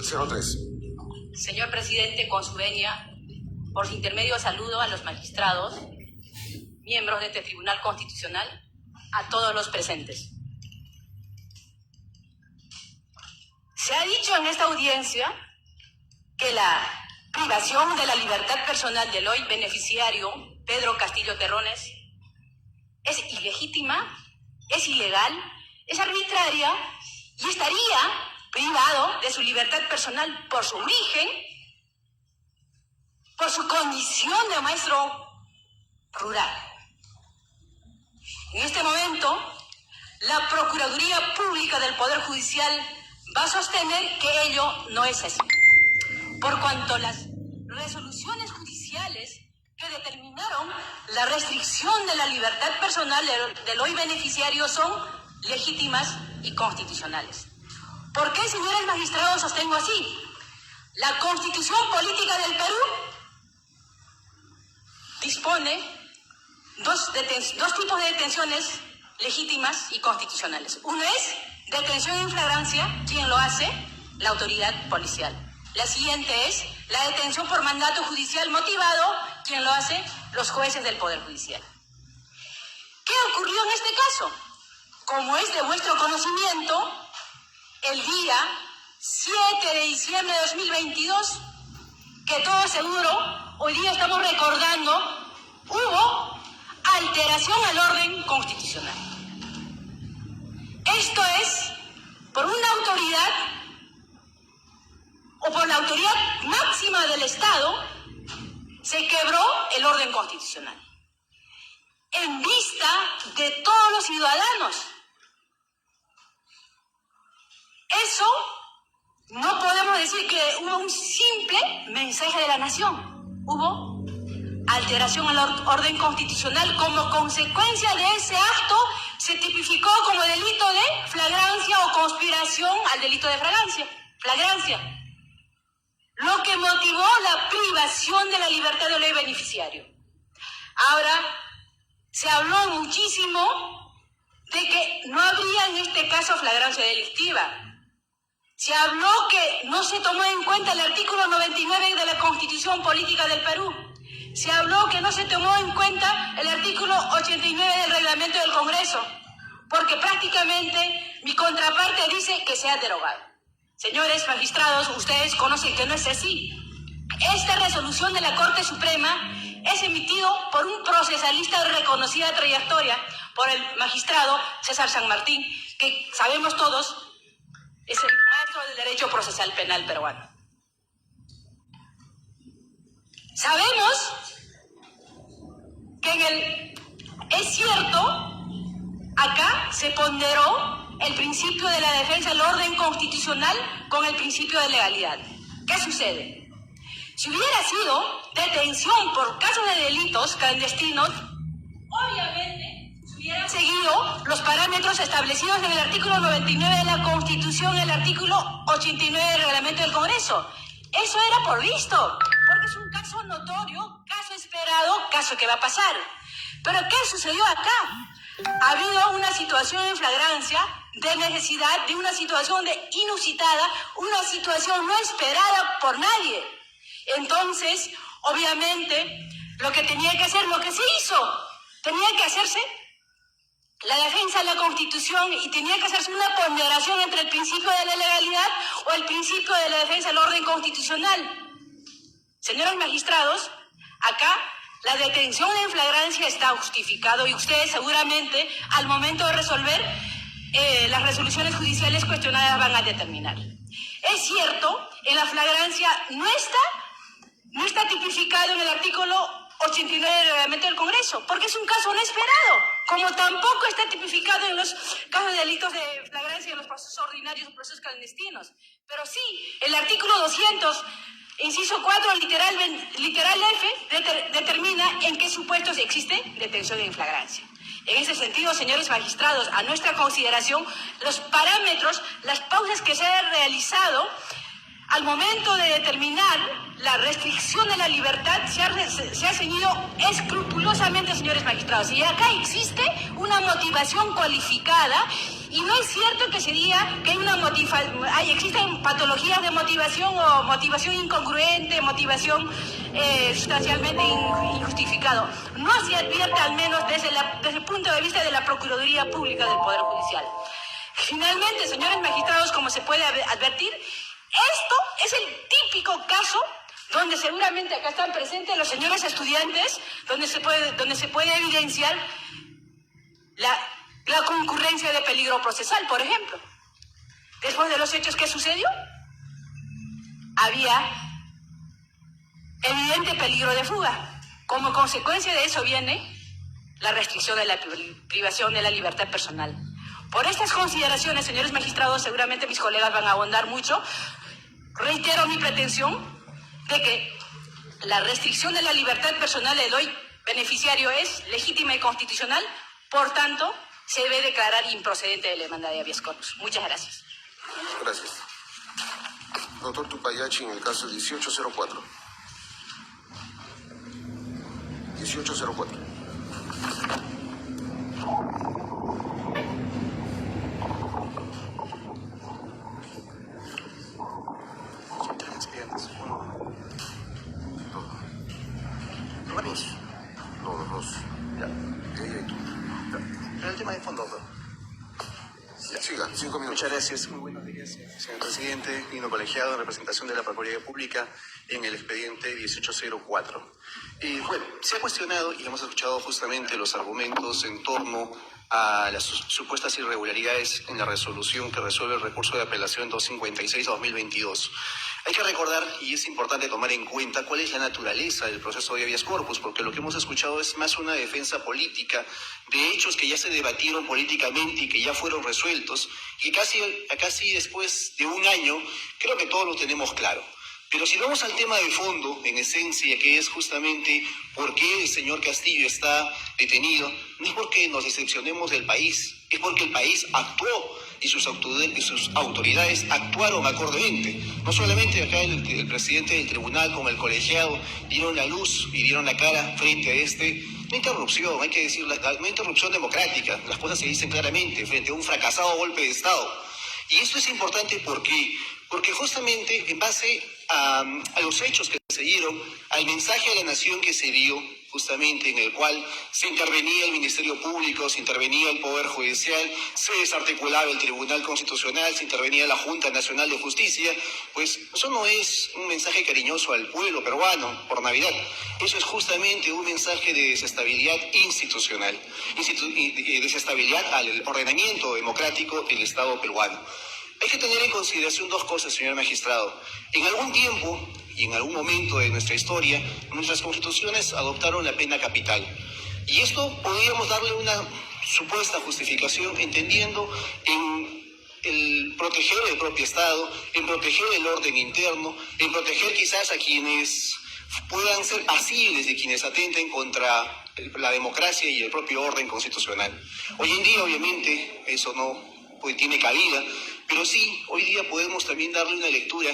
El 03. Señor presidente, con su venia, por su intermedio saludo a los magistrados, miembros de este Tribunal Constitucional, a todos los presentes. Se ha dicho en esta audiencia que la privación de la libertad personal del hoy beneficiario Pedro Castillo Terrones es ilegítima, es ilegal, es arbitraria y estaría privado de su libertad personal por su origen, por su condición de maestro rural. En este momento, la Procuraduría Pública del Poder Judicial va a sostener que ello no es así, por cuanto las resoluciones judiciales que determinaron la restricción de la libertad personal del hoy beneficiario son legítimas y constitucionales. ¿Por qué, señores magistrados, sostengo así? La Constitución Política del Perú dispone dos tipos de detenciones legítimas y constitucionales. Uno es detención en flagrancia, quien lo hace, la autoridad policial. La siguiente es la detención por mandato judicial motivado, quien lo hace, los jueces del Poder Judicial. ¿Qué ocurrió en este caso? Como es de vuestro conocimiento, el día 7 de diciembre de 2022, que todos seguro hoy día estamos recordando, hubo alteración al orden constitucional. Esto es, por una autoridad o por la autoridad máxima del Estado, se quebró el orden constitucional. En vista de todos los ciudadanos. Eso no podemos decir que hubo un simple mensaje de la nación. Hubo alteración al orden constitucional. Como consecuencia de ese acto se tipificó como delito de flagrancia o conspiración al delito de flagrancia. Lo que motivó la privación de la libertad del hoy beneficiario. Ahora, se habló muchísimo de que no habría en este caso flagrancia delictiva. Se habló que no se tomó en cuenta el artículo 99 de la Constitución Política del Perú. Se habló que no se tomó en cuenta el artículo 89 del Reglamento del Congreso, porque prácticamente mi contraparte dice que se ha derogado. Señores magistrados, ustedes conocen que no es así. Esta resolución de la Corte Suprema es emitido por un procesalista de reconocida trayectoria, por el magistrado César San Martín, que sabemos todos es el maestro del derecho procesal penal peruano. Sabemos que es cierto, acá se ponderó el principio de la defensa del orden constitucional con el principio de legalidad. ¿Qué sucede? Si hubiera sido detención por casos de delitos clandestinos, obviamente se hubieran seguido los parámetros establecidos en el artículo 99 de la Constitución y el artículo 89 del Reglamento del Congreso. Eso era por visto, porque es un caso notorio, caso esperado, caso que va a pasar. Pero ¿qué sucedió acá? Ha habido una situación en flagrancia de necesidad, de una situación inusitada, una situación no esperada por nadie. Entonces, obviamente, lo que tenía que hacer, lo que se hizo, tenía que hacerse la defensa de la Constitución y tenía que hacerse una ponderación entre el principio de la legalidad o el principio de la defensa del orden constitucional. Señores magistrados, acá la detención en flagrancia está justificado y ustedes seguramente al momento de resolver las resoluciones judiciales cuestionadas van a determinar. Es cierto, en la flagrancia no está tipificado en el artículo 89 del Reglamento del Congreso, porque es un caso no esperado, como tampoco está tipificado en los casos de delitos de flagrancia en los procesos ordinarios o procesos clandestinos. Pero sí, el artículo 200, inciso 4, literal F, determina en qué supuestos existe detención en flagrancia. En ese sentido, señores magistrados, a nuestra consideración, los parámetros, las pausas que se han realizado al momento de determinar la restricción de la libertad se ha ceñido escrupulosamente, señores magistrados. Y acá existe una motivación cualificada Y no es cierto que se diga que existen patologías de motivación o motivación incongruente, motivación sustancialmente injustificado. No se advierte, al menos desde el punto de vista de la Procuraduría Pública del Poder Judicial. Finalmente, señores magistrados, como se puede advertir, esto es el típico caso donde seguramente acá están presentes los señores estudiantes, donde se puede evidenciar la concurrencia de peligro procesal, por ejemplo. Después de los hechos que sucedió, había evidente peligro de fuga. Como consecuencia de eso viene la restricción de la privación de la libertad personal. Por estas consideraciones, señores magistrados, seguramente mis colegas van a abundar mucho. Reitero mi pretensión de que la restricción de la libertad personal del hoy beneficiario es legítima y constitucional, por tanto, se debe declarar improcedente de la demanda de habeas corpus. Muchas gracias. Gracias. Doctor Tupayachi, en el caso 1804. 1804. Los dos. Ya. Ella y tú. Ya. El tema de fondo, doctor. Ya. Siga, 5 minutos. Muchas gracias. Muy buenos días, señor presidente. Nino Colegiado, en representación de la Procuraduría Pública en el expediente 1804. Bueno, se ha cuestionado y hemos escuchado justamente los argumentos en torno a las supuestas irregularidades en la resolución que resuelve el recurso de apelación 256/2022. Hay que recordar, y es importante tomar en cuenta, cuál es la naturaleza del proceso de habeas corpus, porque lo que hemos escuchado es más una defensa política de hechos que ya se debatieron políticamente y que ya fueron resueltos, y casi después de un año, creo que todos lo tenemos claro. Pero si vamos al tema de fondo, en esencia, que es justamente por qué el señor Castillo está detenido, no es porque nos decepcionemos del país, es porque el país actuó y sus autoridades actuaron acordemente. No solamente acá el presidente del tribunal como el colegiado dieron la luz y dieron la cara frente a una interrupción, hay que decir, una interrupción democrática, las cosas se dicen claramente, frente a un fracasado golpe de Estado. Y esto es importante porque justamente en base a los hechos que se dieron, al mensaje a la nación que se dio, justamente en el cual se intervenía el Ministerio Público, se intervenía el Poder Judicial, se desarticulaba el Tribunal Constitucional, se intervenía la Junta Nacional de Justicia, pues eso no es un mensaje cariñoso al pueblo peruano por Navidad, eso es justamente un mensaje de desestabilidad institucional, desestabilidad al ordenamiento democrático del Estado peruano. Hay que tener en consideración dos cosas, señor magistrado. En algún tiempo y en algún momento de nuestra historia, nuestras constituciones adoptaron la pena capital. Y esto podríamos darle una supuesta justificación entendiendo en el proteger el propio Estado, en proteger el orden interno, en proteger quizás a quienes puedan ser pasibles de quienes atenten contra la democracia y el propio orden constitucional. Hoy en día, obviamente, eso no tiene cabida, pero sí, hoy día podemos también darle una lectura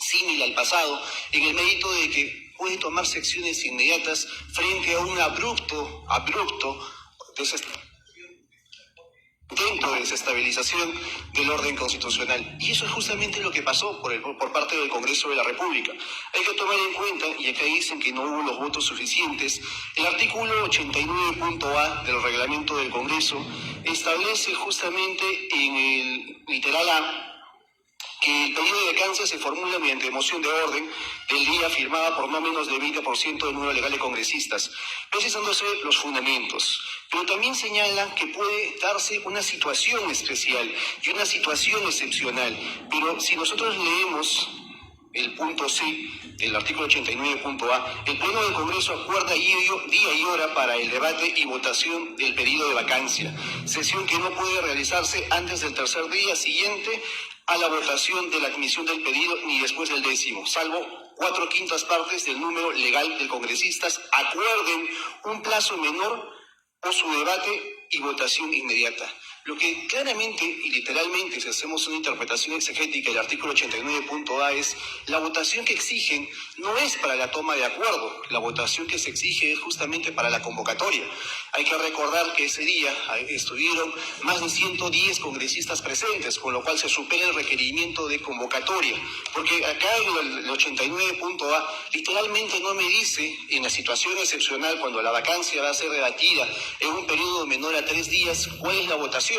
símil al pasado, en el mérito de que puede tomarse acciones inmediatas frente a un abrupto intento de desestabilización del orden constitucional. Y eso es justamente lo que pasó por parte del Congreso de la República. Hay que tomar en cuenta, y acá dicen que no hubo los votos suficientes, el artículo 89.a del reglamento del Congreso establece justamente en el literal A que el pedido de vacancia se formula mediante moción de orden del día firmada por no menos del 20% del número legal de congresistas, precisándose los fundamentos. Pero también señala que puede darse una situación especial y una situación excepcional. Pero si nosotros leemos el punto C del artículo 89.a, el Pleno del Congreso acuerda día y hora para el debate y votación del pedido de vacancia, sesión que no puede realizarse antes del tercer día siguiente a la votación de la admisión del pedido ni después del 10º, salvo 4/5 partes del número legal de congresistas acuerden un plazo menor o su debate y votación inmediata. Lo que claramente y literalmente, si hacemos una interpretación exegética del artículo 89.a es la votación que exigen no es para la toma de acuerdo, la votación que se exige es justamente para la convocatoria. Hay que recordar que ese día estuvieron más de 110 congresistas presentes, con lo cual se supera el requerimiento de convocatoria, porque acá el 89.a literalmente no me dice en la situación excepcional cuando la vacancia va a ser debatida en un periodo menor a 3 días cuál es la votación.